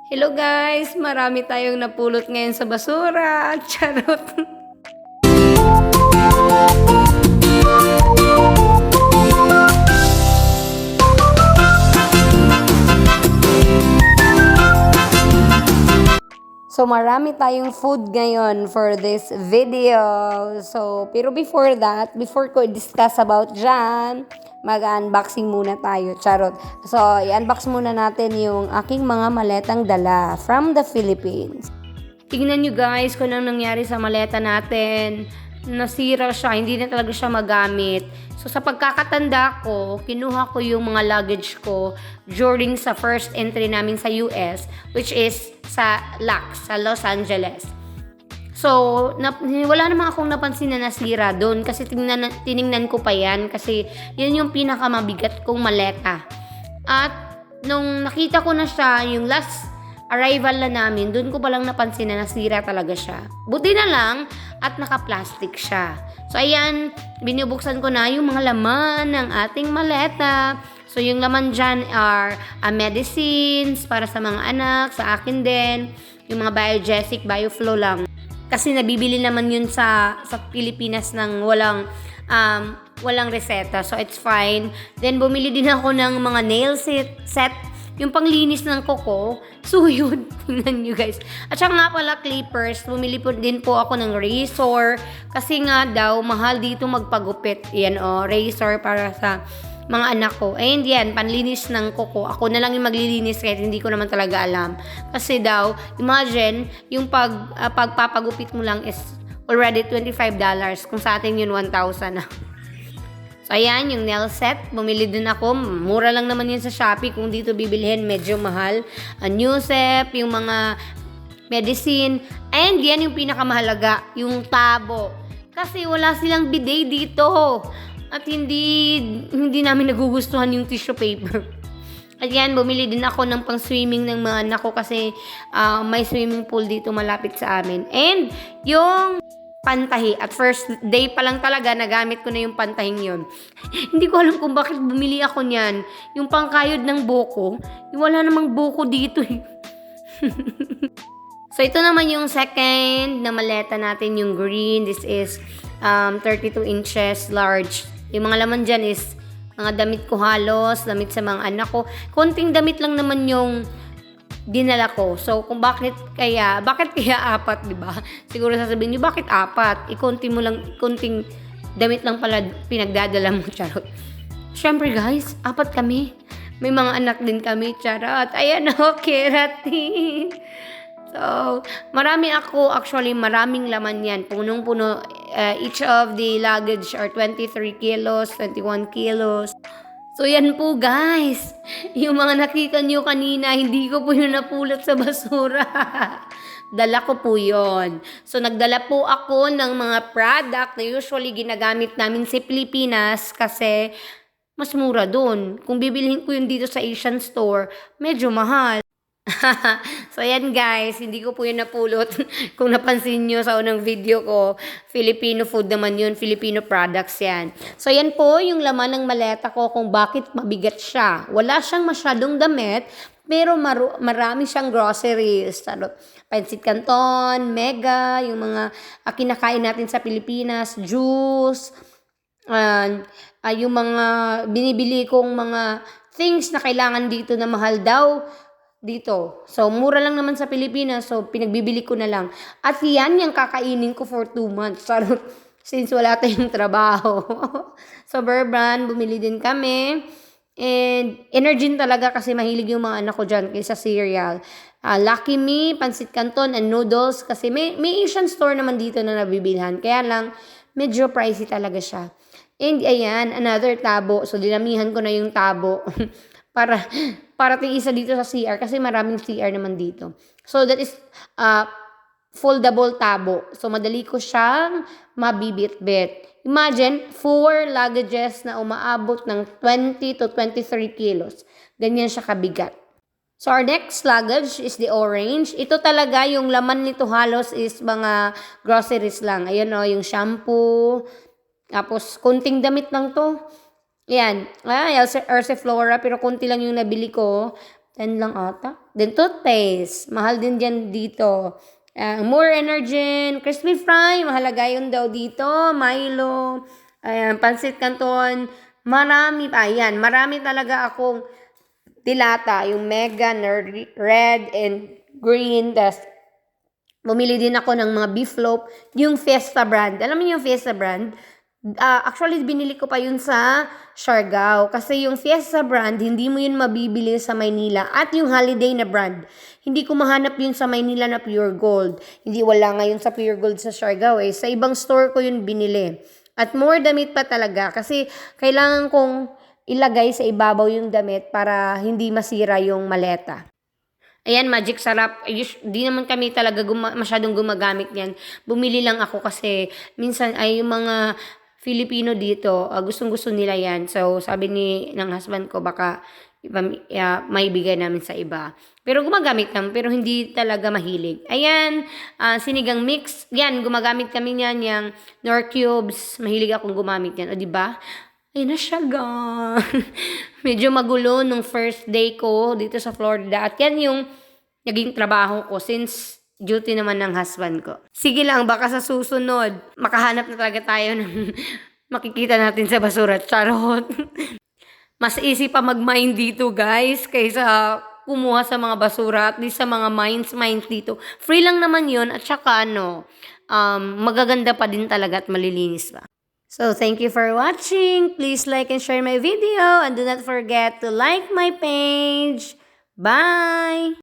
Hello guys! Marami tayong napulot ngayon sa basura. Charot! So, marami tayong food ngayon for this video. So, pero before that, before ko discuss about dyan, mag-unboxing muna tayo. Charot. So, i-unbox muna natin yung aking mga maletang dala from the Philippines. Tingnan nyo guys kung anong nangyari sa maleta natin. Nasira siya, hindi na talaga siya magamit. So sa pagkakatanda ko, kinuha ko yung mga luggage ko during sa first entry namin sa US, which is sa LAX, sa Los Angeles. So, wala namang akong napansin na nasira doon kasi tiningnan ko pa yan kasi yun yung pinakamabigat kong maleta. At nung nakita ko na siya, yung last arrival na namin, doon ko palang napansin na nasira talaga siya. Buti na lang at naka-plastic siya. So ayan, binubuksan ko na yung mga laman ng ating maleta. So yung laman dyan are medicines para sa mga anak, sa akin din. Yung mga Biogesic, Bioflow lang. Kasi nabibili naman yun sa Pilipinas ng walang reseta. So it's fine. Then bumili din ako ng mga nail set yung panglinis ng kuko. So yun, tingnan nyo guys. At saka nga pala clippers, bumili po din po ako ng razor. Kasi nga daw, mahal dito magpagupit. Yan razor para sa mga anak ko. And yan, panlinis ng kuko. Ako na lang yung maglilinis kahit hindi ko naman talaga alam. Kasi daw, imagine, yung pagpapagupit mo lang is already $25. Kung sa atin yun, 1,000 na. So, ayan, yung nail set. Bumili din ako. Mura lang naman yun sa Shopee. Kung dito bibilhin, medyo mahal. Newsep, yung mga medicine. And yan yung pinakamahalaga, yung tabo. Kasi wala silang bidet dito. At hindi namin nagugustuhan yung tissue paper. At yan, bumili din ako ng pang-swimming ng mga anak ko kasi may swimming pool dito malapit sa amin. And yung pantahi. At first day pa lang talaga, nagamit ko na yung pantahing yun. Hindi ko alam kung bakit bumili ako niyan. Yung pangkayod ng buko, wala namang buko dito eh. So, ito naman yung second na maleta natin, yung green. This is 32 inches large. Yung mga laman dyan is mga damit ko halos, damit sa mga anak ko. Konting damit lang naman yung dinala ko. So, kung bakit kaya apat, di ba? Siguro sasabihin niyo, bakit apat? Konting damit lang pala pinagdadala mo, charot. Syempre guys, apat kami. May mga anak din kami, charot. Ayan okay, rati. So, maraming laman yan. Punong-puno. Each of the luggage are 23 kilos, 21 kilos. So, yan po guys. Yung mga nakita nyo kanina, hindi ko po yun napulot sa basura. Dala ko po yun. So, nagdala po ako ng mga product na usually ginagamit namin sa Pilipinas kasi mas mura dun. Kung bibilhin ko yun dito sa Asian store, medyo mahal. So, ayan guys, hindi ko po yun napulot. Kung napansin nyo sa unang video ko, Filipino food naman yun, Filipino products yan. So, ayan po yung laman ng maleta ko kung bakit mabigat siya. Wala siyang masyadong damit, pero marami siyang groceries. Pansit Canton, Mega, yung mga kinakain natin sa Pilipinas, juice, yung mga binibili kong mga things na kailangan dito na mahal daw dito. So, mura lang naman sa Pilipinas. So, pinagbibili ko na lang. At yan yung kakainin ko for 2 months. Since wala tayong trabaho. So, Bear Brand, bumili din kami. And, Energin talaga kasi mahilig yung mga anak ko dyan kaysa cereal. Lucky Me, Pansit Canton, and noodles. Kasi may Asian store naman dito na nabibilhan. Kaya lang, medyo pricey talaga siya. And, ayan, another tabo. So, dinamihan ko na yung tabo. para isa dito sa CR kasi maraming CR naman dito. So, that is foldable tabo. So, madali ko siyang mabibit-bit. Imagine, 4 luggages na umaabot ng 20 to 23 kilos. Ganyan siya kabigat. So, our next luggage is the orange. Ito talaga, yung laman nito halos is mga groceries lang. Ayun yung shampoo. Tapos, kunting damit lang to. Yan. Flora, pero konti lang yung nabili ko. 10 lang ata. Then toothpaste, mahal din dyan dito. More Energen, crispy fry, mahalaga yun daw dito. Milo, ayan, Pancit Canton, marami pa. Ayan, marami talaga akong dilata. Yung mega na red and green. Tas, bumili din ako ng mga beef loaf. Yung Fiesta brand. Alam mo yung Fiesta brand? Actually, binili ko pa yun sa Siargao. Kasi yung Fiesta brand, hindi mo yun mabibili sa Maynila. At yung Holiday na brand, hindi ko mahanap yun sa Maynila na Pure Gold. Hindi wala ngayon sa Pure Gold sa Siargao eh. Sa ibang store ko yun binili. At more damit pa talaga. Kasi kailangan kong ilagay sa ibabaw yung damit para hindi masira yung maleta. Ayan, Magic Sarap. Di naman kami talaga masyadong gumagamit yan. Bumili lang ako kasi minsan ay yung mga Filipino dito, gustong-gusto nila yan. So, sabi ng husband ko, baka may bigay namin sa iba. Pero gumagamit lang, pero hindi talaga mahilig. Ayan, sinigang mix. Yan, gumagamit kami niyan, yung Nor Cubes. Mahilig akong gumamit yan. O, diba? Ayun na siya, ga. Medyo magulo nung first day ko dito sa Florida. At yan yung naging trabaho ko since duty naman ng husband ko. Sige lang, baka sa susunod, makahanap na talaga tayo ng makikita natin sa basura. Charot. Mas easy pa mag-mine dito, guys, kaysa kumuha sa mga basura. At least sa mga mines dito. Free lang naman yun. At saka, magaganda pa din talaga at malilinis pa. So, thank you for watching. Please like and share my video. And do not forget to like my page. Bye!